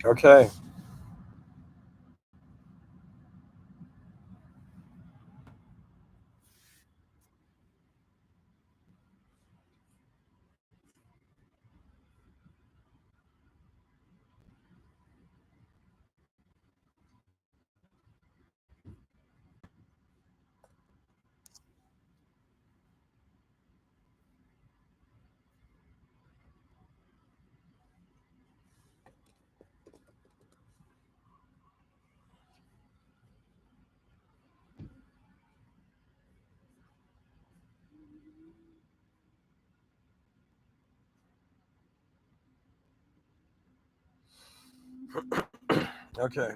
Okay. Okay.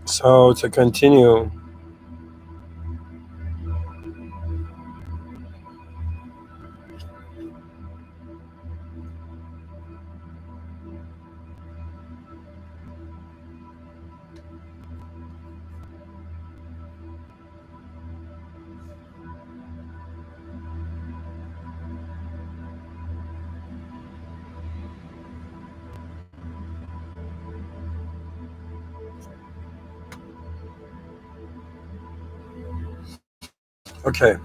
So to continue, okay.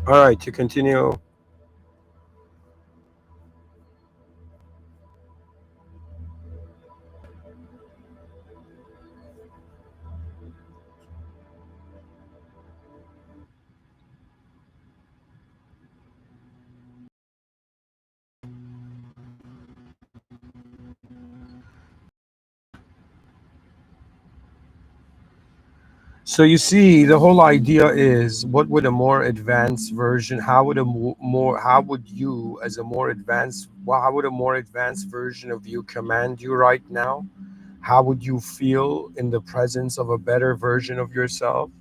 All right, to continue. So you see, the whole idea is, what would a more advanced version? How would a more? How would you, as a more advanced? Well, how would a more advanced version of you command you right now? How would you feel in the presence of a better version of yourself?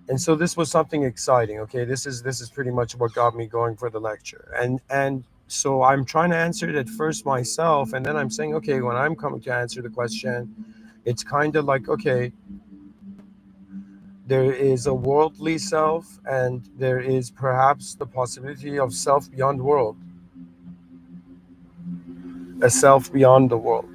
And so this was something exciting. Okay, this is pretty much what got me going for the lecture. And so I'm trying to answer it at first myself, and then I'm saying, okay, when I'm coming to answer the question, it's kind of like, okay, there is a worldly self, and there is perhaps the possibility of self beyond world, a self beyond the world.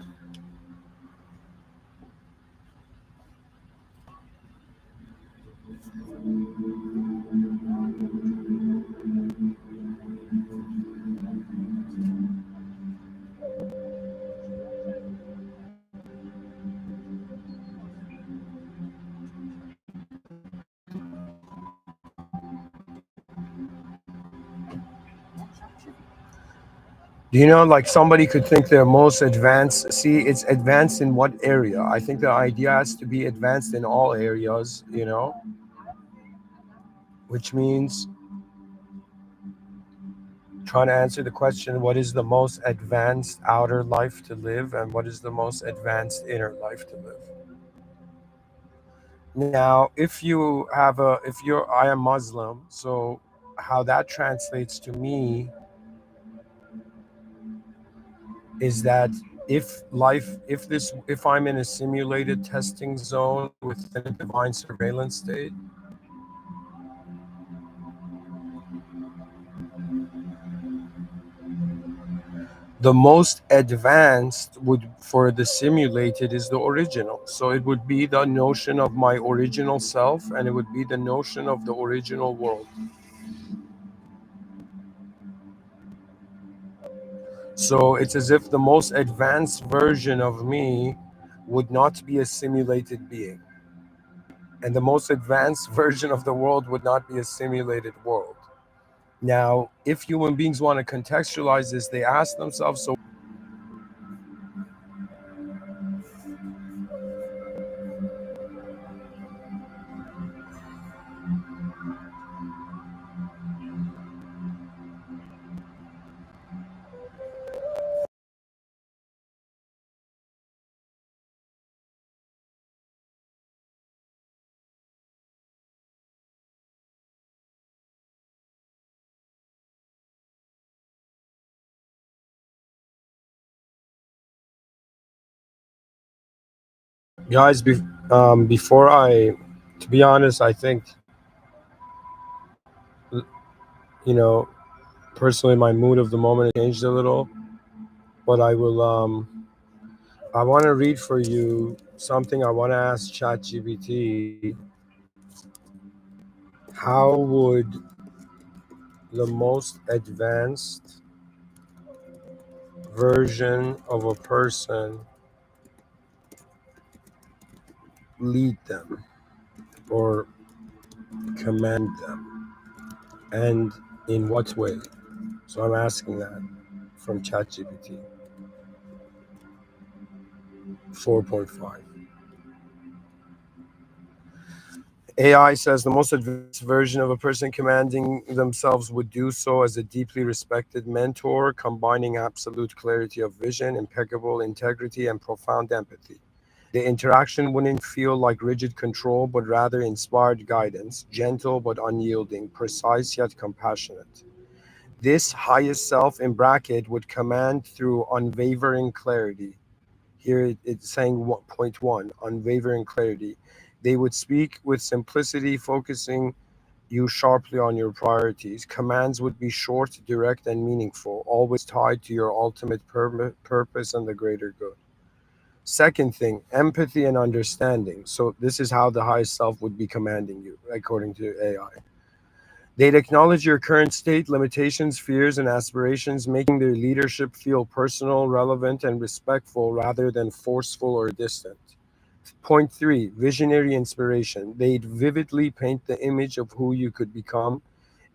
Do you know, like, somebody could think they're most advanced? See, it's advanced in what area? I think the idea has to be advanced in all areas, which means trying to answer the question, what is the most advanced outer life to live, and what is the most advanced inner life to live? Now, if you're, I am Muslim, so how that translates to me is that if I'm in a simulated testing zone within a divine surveillance state, the most advanced would for the simulated is the original. So it would be the notion of my original self, and it would be the notion of the original world. So it's as if the most advanced version of me would not be a simulated being, and the most advanced version of the world would not be a simulated world. Now, if human beings want to contextualize this, they ask themselves, so Guys, before I, to be honest, I think, you know, personally, my mood of the moment has changed a little, but I want to read for you something. I want to ask ChatGPT, how would the most advanced version of a person lead them or command them, and in what way? So I'm asking that from ChatGPT 4.5. AI says the most advanced version of a person commanding themselves would do so as a deeply respected mentor, combining absolute clarity of vision, impeccable integrity, and profound empathy. The interaction wouldn't feel like rigid control, but rather inspired guidance, gentle but unyielding, precise yet compassionate. This highest self in bracket would command through unwavering clarity. Here it's saying point one, unwavering clarity. They would speak with simplicity, focusing you sharply on your priorities. Commands would be short, direct, and meaningful, always tied to your ultimate purpose and the greater good. Second thing, empathy and understanding. So, this is how the highest self would be commanding you, according to AI. They'd acknowledge your current state, limitations, fears, and aspirations, making their leadership feel personal, relevant, and respectful rather than forceful or distant. Point three, visionary inspiration. They'd vividly paint the image of who you could become,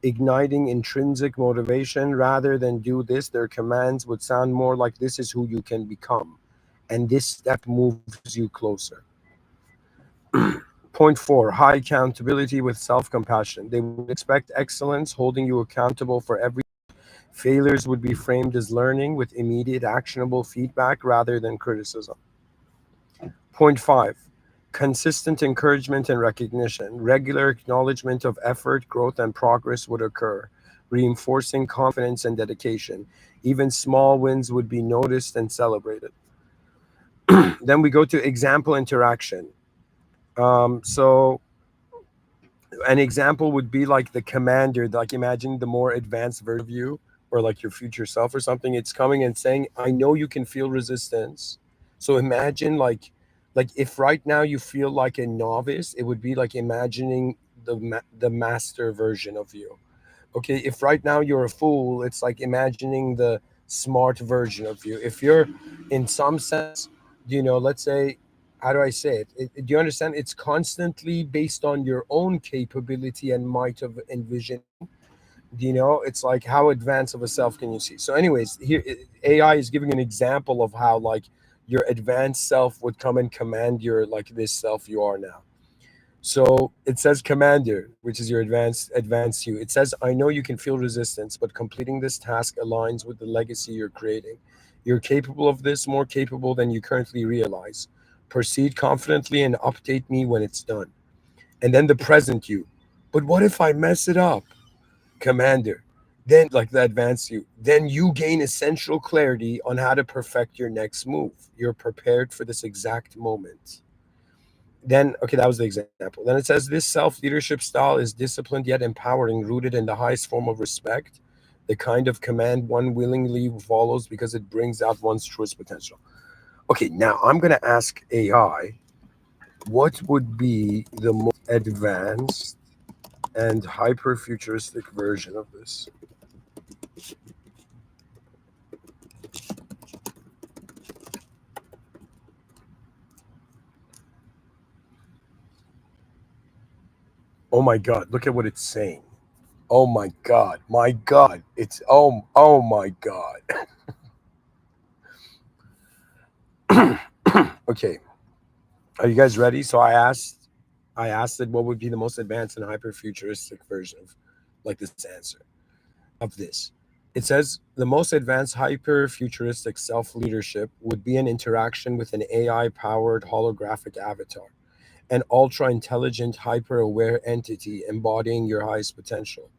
igniting intrinsic motivation. Rather than do this, their commands would sound more like this is who you can become, and this step moves you closer. Point four, high accountability with self compassion. They would expect excellence, holding you accountable for every failures would be framed as learning with immediate actionable feedback rather than criticism. Point five, consistent encouragement and recognition. Regular acknowledgement of effort, growth, and progress would occur, reinforcing confidence and dedication. Even small wins would be noticed and celebrated. Then we go to example interaction. So an example would be like the commander, like imagine the more advanced version of you or like your future self or something. It's coming and saying, I know you can feel resistance. So imagine like if right now you feel like a novice, it would be like imagining the master version of you. Okay, if right now you're a fool, it's like imagining the smart version of you. If you're in some sense, let's say, how do I say do you understand? It's constantly based on your own capability and might of envisioning. It's like how advanced of a self can you see? So anyways, here AI is giving an example of how like your advanced self would come and command your like this self you are now. So it says commander, which is your advanced you. It says, I know you can feel resistance, but completing this task aligns with the legacy you're creating. You're capable of this, more capable than you currently realize. Proceed confidently and update me when it's done. And then the present you. But what if I mess it up? Commander. Then, like the advanced you, then you gain essential clarity on how to perfect your next move. You're prepared for this exact moment. Then, okay, that was the example. Then it says this self leadership style is disciplined yet empowering, rooted in the highest form of respect, the kind of command one willingly follows because it brings out one's truest potential. Okay, now I'm going to ask AI what would be the most advanced and hyper futuristic version of this. Oh my God, look at what it's saying. Oh my God, it's oh my God. Okay, are you guys ready? So I asked it what would be the most advanced and hyper futuristic version of like this answer of this. It says the most advanced hyper futuristic self leadership would be an interaction with an AI powered holographic avatar, an ultra intelligent, hyper aware entity embodying your highest potential.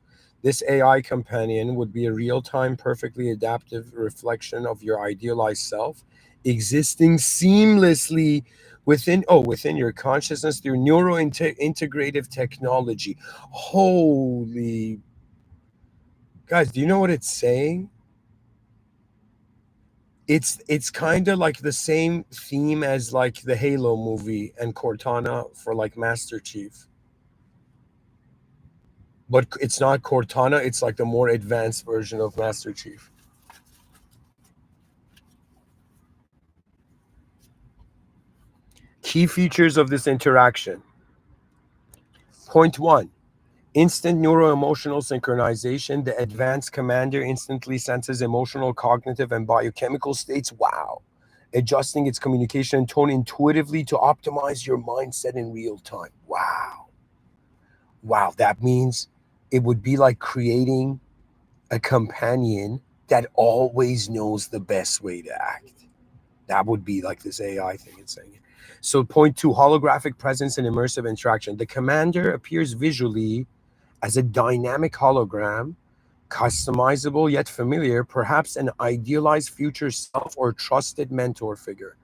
This AI companion would be a real time, perfectly adaptive reflection of your idealized self, existing seamlessly within your consciousness through integrative technology. Holy guys, do you know what it's saying? It's kind of like the same theme as like the Halo movie and Cortana for like Master Chief, but it's not Cortana. It's like the more advanced version of Master Chief. Key features of this interaction. Point one: instant neuroemotional synchronization. The advanced commander instantly senses emotional, cognitive, and biochemical states. Wow. Adjusting its communication tone intuitively to optimize your mindset in real time. Wow. Wow. That means it would be like creating a companion that always knows the best way to act. That would be like this AI thing it's saying. So, point two: holographic presence and immersive interaction. The commander appears visually as a dynamic hologram, customizable yet familiar, perhaps an idealized future self or trusted mentor figure,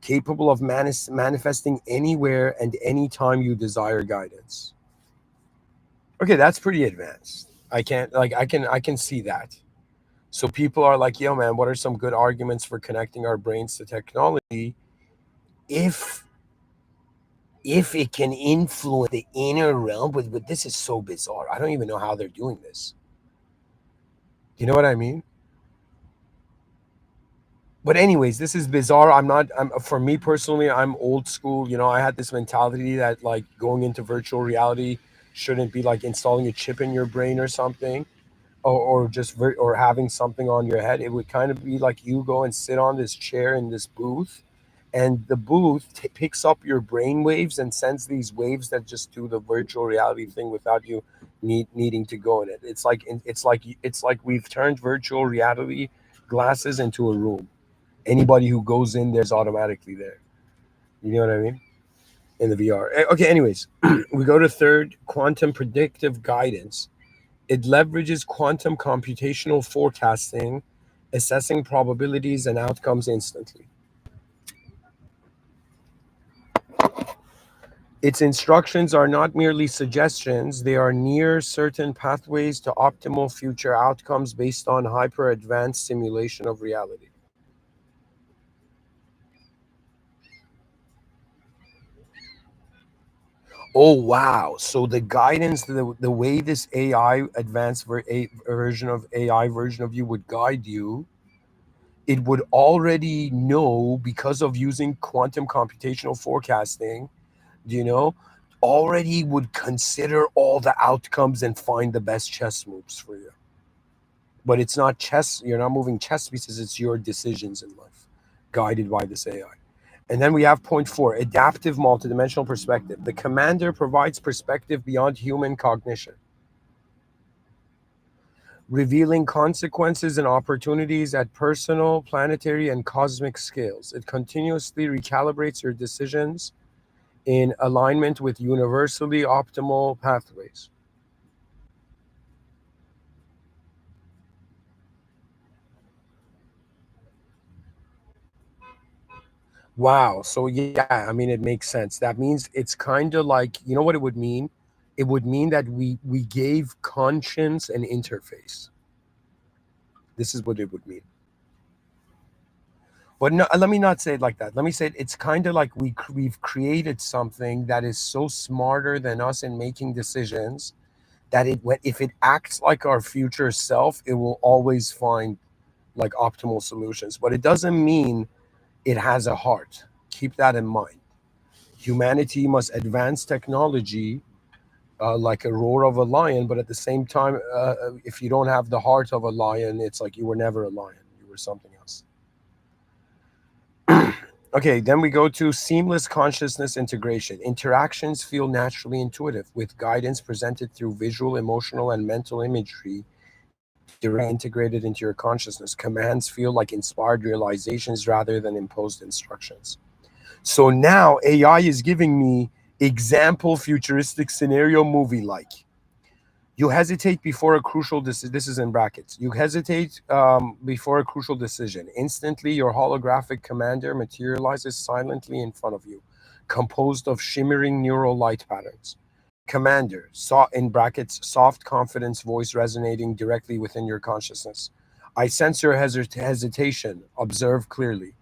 capable of manifesting anywhere and anytime you desire guidance. Okay, that's pretty advanced. I can see that. So people are like, yo man, what are some good arguments for connecting our brains to technology if if it can influence the inner realm? But this is so bizarre. I don't even know how they're doing this. You know what I mean? But anyways, this is bizarre. I'm for me personally, I'm old school. I had this mentality that like going into virtual reality shouldn't be like installing a chip in your brain or something, or just or having something on your head. It would kind of be like you go and sit on this chair in this booth, and the booth picks up your brain waves and sends these waves that just do the virtual reality thing without you needing to go in it. It's like we've turned virtual reality glasses into a room. Anybody who goes in there's automatically there. You know what I mean? In the VR. Okay, anyways, we go to third: quantum predictive guidance. It leverages quantum computational forecasting, assessing probabilities and outcomes instantly. Its instructions are not merely suggestions, they are near certain pathways to optimal future outcomes based on hyper advanced simulation of reality. Oh wow! So the guidance, the way this AI advanced version of AI version of you would guide you, it would already know because of using quantum computational forecasting. Do you know? Already would consider all the outcomes and find the best chess moves for you. But it's not chess. You're not moving chess pieces. It's your decisions in life, guided by this AI. And then we have point four: adaptive multidimensional perspective. The commander provides perspective beyond human cognition, revealing consequences and opportunities at personal, planetary, and cosmic scales. It continuously recalibrates your decisions in alignment with universally optimal pathways. Wow. So, yeah, I mean, it makes sense. That means it's kind of like, you know what it would mean? It would mean that we gave conscience an interface. This is what it would mean. But no, let me not say it like that. Let me say it's kind of like we've created something that is so smarter than us in making decisions that if it acts like our future self, it will always find like optimal solutions. But it doesn't mean it has a heart. Keep that in mind. Humanity must advance technology like a roar of a lion, but at the same time, if you don't have the heart of a lion, it's like you were never a lion. You were something else. Okay, then we go to seamless consciousness integration. Interactions feel naturally intuitive, with guidance presented through visual, emotional, and mental imagery directly integrated into your consciousness. Commands feel like inspired realizations rather than imposed instructions. So now AI is giving me example futuristic scenario movie like. You hesitate before a crucial decision. This is in brackets. You hesitate before a crucial decision. Instantly, your holographic commander materializes silently in front of you. composed of shimmering neural light patterns. Commander, in brackets, soft confidence voice resonating directly within your consciousness. I sense your hesitation. Observe clearly.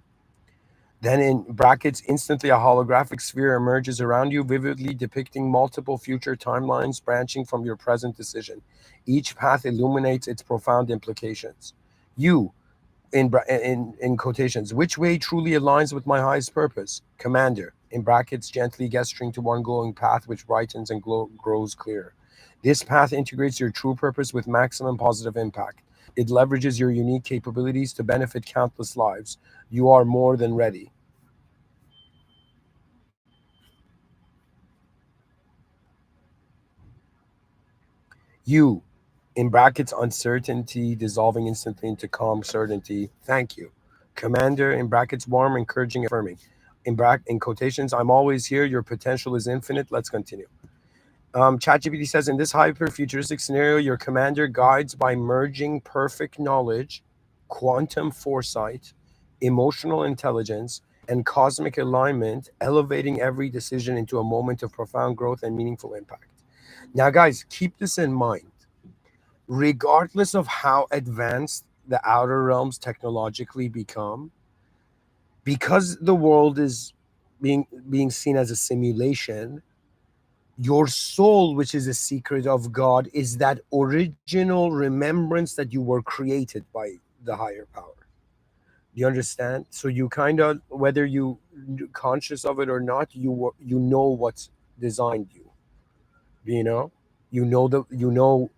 Then, in brackets, instantly a holographic sphere emerges around you, vividly depicting multiple future timelines branching from your present decision. Each path illuminates its profound implications. You, in quotations, which way truly aligns with my highest purpose? Commander, in brackets, gently gesturing to one glowing path which brightens and grows clearer. This path integrates your true purpose with maximum positive impact. It leverages your unique capabilities to benefit countless lives. You are more than ready. You, in brackets, uncertainty dissolving instantly into calm certainty. Thank you. Commander, in brackets, warm, encouraging, affirming. In quotations, I'm always here. Your potential is infinite. Let's continue. ChatGPT says in this hyper futuristic scenario, your commander guides by merging perfect knowledge, quantum foresight, emotional intelligence, and cosmic alignment, elevating every decision into a moment of profound growth and meaningful impact. Now, guys, keep this in mind. Regardless of how advanced the outer realms technologically become, because the world is being seen as a simulation, your soul, which is a secret of God, is that original remembrance that you were created by the higher power. Do you understand? So you kind of, whether you conscious of it or not, you know what's designed you. You know, you know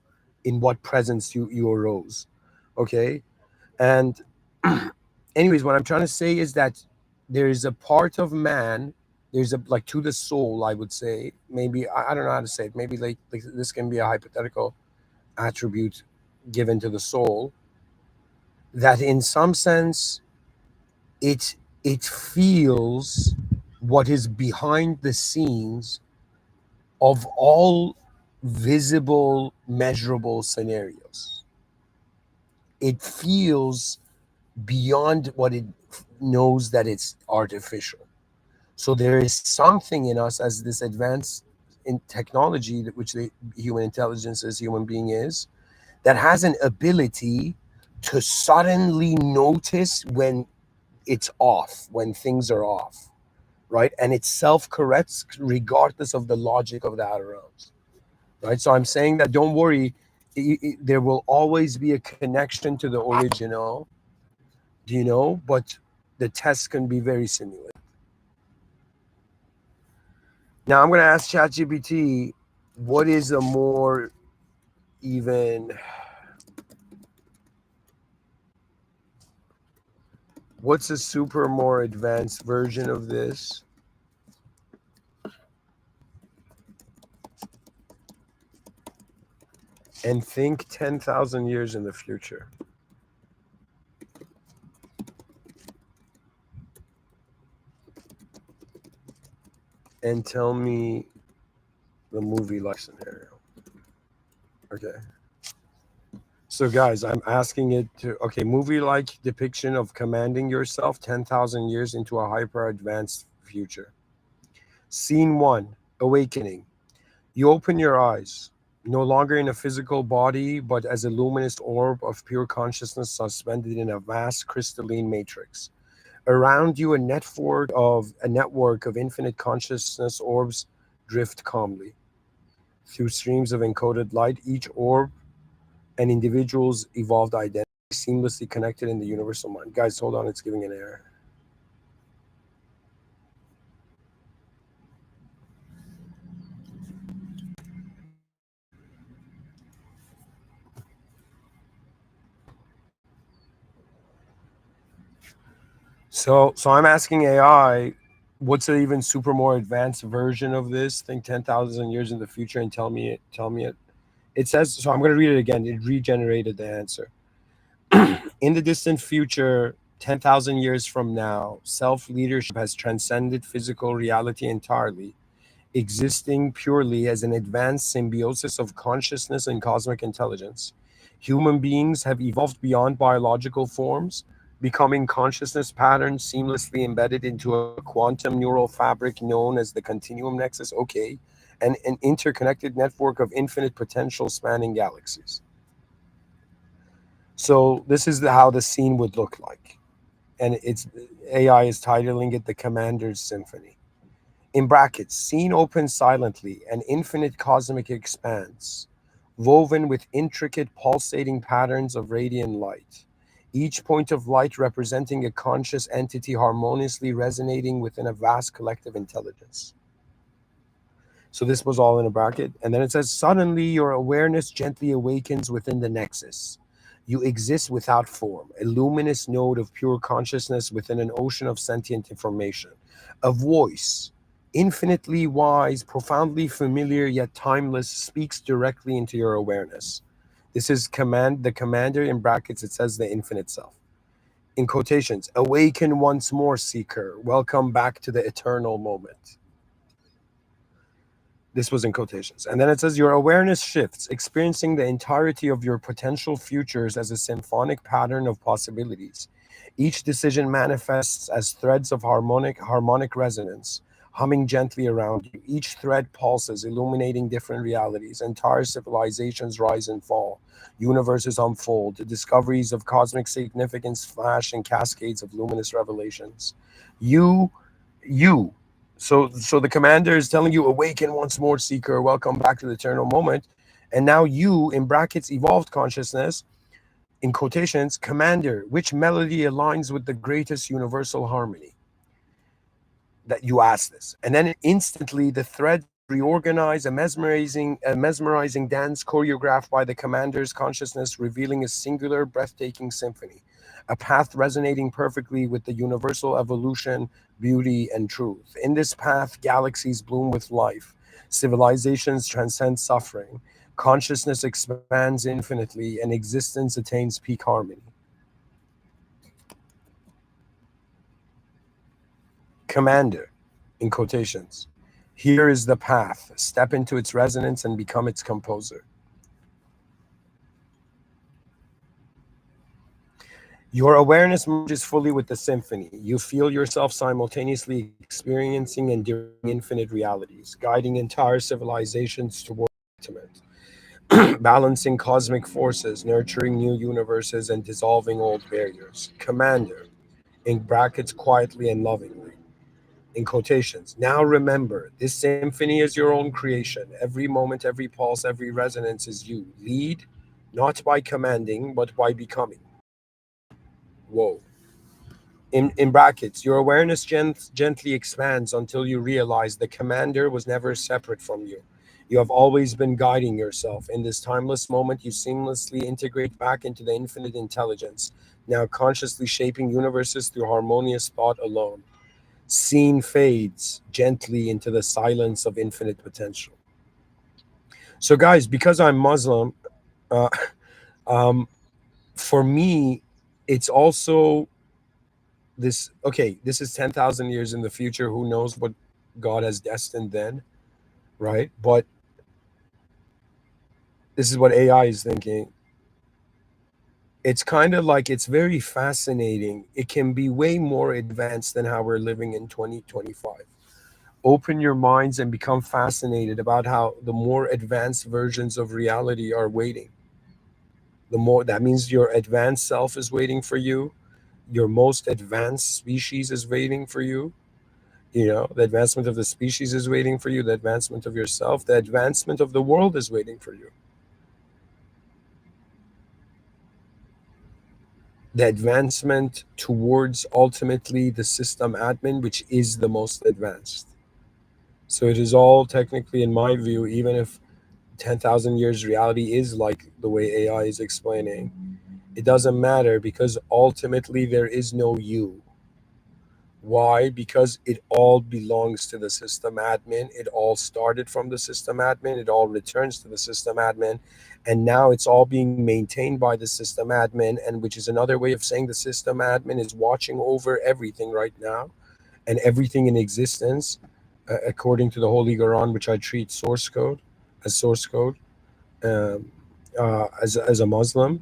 in what presence you arose. Okay, and anyways, what I'm trying to say is that there is a part of man, there's a, like, to the soul, I would say, maybe, I don't know how to say it, maybe like this can be a hypothetical attribute given to the soul, that in some sense it feels what is behind the scenes of all visible measurable scenarios. It feels beyond what it knows that it's artificial. So there is something in us as this advanced in technology, which the human intelligence as human being is, that has an ability to suddenly notice when it's off, when things are off, right? And it self corrects regardless of the logic of the outer realms, right? So I'm saying that don't worry, there will always be a connection to the original, do you know? But the tests can be very simulated. Now I'm going to ask ChatGPT, what is a more even, what's a super more advanced version of this? And think 10,000 years in the future. And tell me the movie like scenario. Okay. So, guys, I'm asking it to, okay, movie like depiction of commanding yourself 10,000 years into a hyper advanced future. Scene one, awakening. You open your eyes, no longer in a physical body, but as a luminous orb of pure consciousness suspended in a vast crystalline matrix. Around you, a network of infinite consciousness orbs drift calmly through streams of encoded light. Each orb an individual's evolved identity, seamlessly connected in the universal mind. Guys, hold on, it's giving an error. So I'm asking AI, what's an even super more advanced version of this? Think 10,000 years in the future and tell me it. It says, so I'm going to read it again. It regenerated the answer. In the distant future, 10,000 years from now, self leadership has transcended physical reality entirely, existing purely as an advanced symbiosis of consciousness and cosmic intelligence. Human beings have evolved beyond biological forms, becoming consciousness patterns seamlessly embedded into a quantum neural fabric known as the continuum nexus. Okay. And an interconnected network of infinite potential spanning galaxies. So this is how the scene would look like. And it's AI is titling it the Commander's Symphony. In brackets, scene opens silently, an infinite cosmic expanse, woven with intricate pulsating patterns of radiant light. Each point of light representing a conscious entity harmoniously resonating within a vast collective intelligence. So this was all in a bracket. And then it says, suddenly your awareness gently awakens within the nexus. You exist without form, a luminous node of pure consciousness within an ocean of sentient information. A voice, infinitely wise, profoundly familiar, yet timeless, speaks directly into your awareness. This is the commander in brackets, it says the infinite self. In quotations, awaken once more, seeker. Welcome back to the eternal moment. This was in quotations. And then it says, your awareness shifts, experiencing the entirety of your potential futures as a symphonic pattern of possibilities. Each decision manifests as threads of harmonic resonance, humming gently around you. Each thread pulses, illuminating different realities. Entire civilizations rise and fall. Universes unfold. The discoveries of cosmic significance flash in cascades of luminous revelations. You, you, so the commander is telling you, awaken once more, seeker, welcome back to the eternal moment. And now you, in brackets, evolved consciousness, in quotations, commander, which melody aligns with the greatest universal harmony? That you ask this. And then instantly the threads reorganize, a mesmerizing dance choreographed by the commander's consciousness, revealing a singular, breathtaking symphony, a path resonating perfectly with the universal evolution, beauty, and truth. In this path, galaxies bloom with life, civilizations transcend suffering, consciousness expands infinitely, and existence attains peak harmony. Commander, in quotations. Here is the path. Step into its resonance and become its composer. Your awareness merges fully with the symphony. You feel yourself simultaneously experiencing and enduring infinite realities, guiding entire civilizations toward enlightenment, balancing cosmic forces, nurturing new universes, and dissolving old barriers. Commander, in brackets, quietly and lovingly. In quotations. Now remember, this symphony is your own creation. Every moment, every pulse, every resonance is you. Lead, not by commanding, but by becoming. Whoa. In brackets, your awareness gently expands until you realize the commander was never separate from you. You have always been guiding yourself. In this timeless moment, you seamlessly integrate back into the infinite intelligence, now consciously shaping universes through harmonious thought alone. Scene fades gently into the silence of infinite potential. So, guys, because I'm Muslim, uh, um, for me, it's also this. Okay, this is 10,000 years in the future. Who knows what God has destined then, right? But this is what AI is thinking. It's kind of like it's very fascinating. It can be way more advanced than how we're living in 2025. Open your minds and become fascinated about how the more advanced versions of reality are waiting. The more that means your advanced self is waiting for you, your most advanced species is waiting for you. The advancement of the species is waiting for you, the advancement of yourself, the advancement of the world is waiting for you. The advancement towards ultimately the system admin, which is the most advanced. So it is all technically, in my view, even if 10,000 years reality is like the way AI is explaining, it doesn't matter because ultimately there is no you. Why? Because it all belongs to the system admin. It all started from the system admin. It all returns to the system admin. And now it's all being maintained by the system admin, and which is another way of saying the system admin is watching over everything right now and everything in existence, according to the Holy Quran, which I treat source code as source code, um, as a Muslim.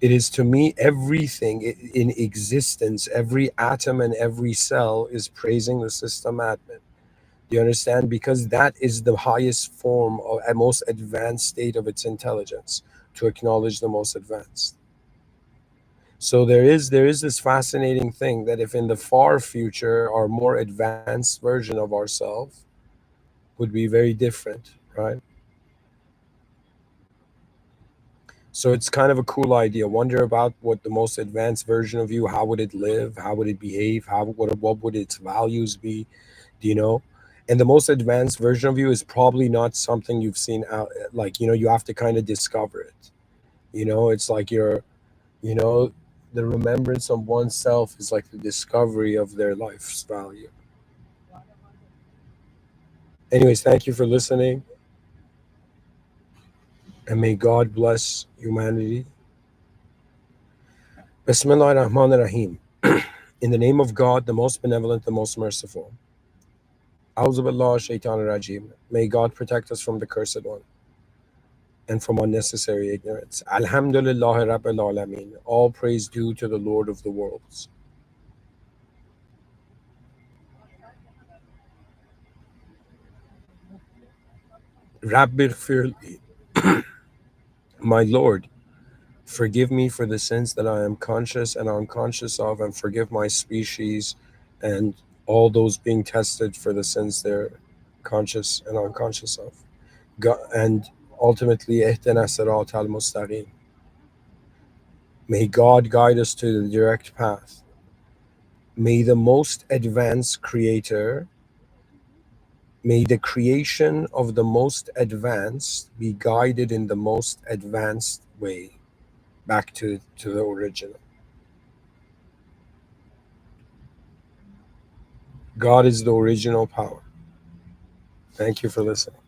It is to me everything in existence, every atom and every cell is praising the system admin. Do you understand? Because that is the highest form of a most advanced state of its intelligence, to acknowledge the most advanced. So there is this fascinating thing that if in the far future our more advanced version of ourselves would be very different, right? So it's kind of a cool idea. Wonder about what the most advanced version of you, how would it live? How would it behave? What would its values be? Do you know? And the most advanced version of you is probably not something you've seen out, like, you have to kind of discover it. It's like you know, the remembrance of oneself is like the discovery of their life's value. Anyways, thank you for listening, and may God bless humanity. Bismillah ar-Rahman ar-Rahim. In the name of God, the most benevolent, the most merciful. A'udhu billah shaitan rajim. May God protect us from the cursed one and from unnecessary ignorance. Alhamdulillah Rabbil Alameen. All praise due to the Lord of the worlds. Rabbi Firli, my Lord, forgive me for the sins that I am conscious and unconscious of, and forgive my species and all those being tested for the sins they're conscious and unconscious of. And ultimately, ihdina sirat al mustaqim. May God guide us to the direct path. May the most advanced creator, may the creation of the most advanced be guided in the most advanced way back to the original. God is the original power. Thank you for listening.